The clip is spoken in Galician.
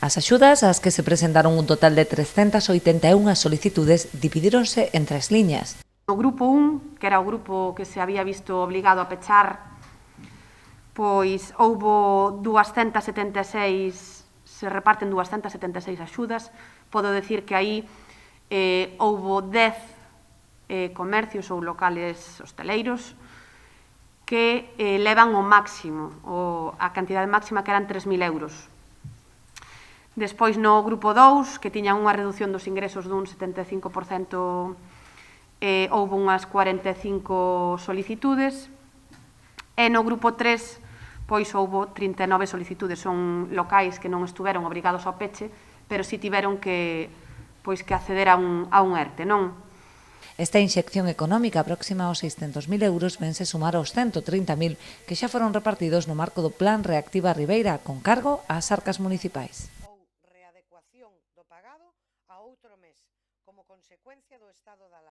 As axudas ás que se presentaron un total de 381 solicitudes dividíronse en 3 liñas. O grupo 1, que era o grupo que se había visto obligado a pechar, pois houbo 276, se reparten 276 axudas. Podo decir que aí houbo 10 comercios ou locales hosteleiros que levan o máximo, a cantidade máxima que eran 3.000 euros. Despois, no grupo 2, que tiñan unha reducción dos ingresos dun 75%, houve unhas 45 solicitudes. E no grupo 3, pois houve 39 solicitudes. Son locais que non estuveron obrigados ao peche, pero si tiveron que acceder a un ERTE, non? Esta inxección económica próxima aos 600.000 euros vense sumar aos 130.000 que xa foron repartidos no marco do Plan Reactiva Ribeira con cargo ás arcas municipais. Readecuación do pagado a outro mes, como consecuencia do estado de alarma.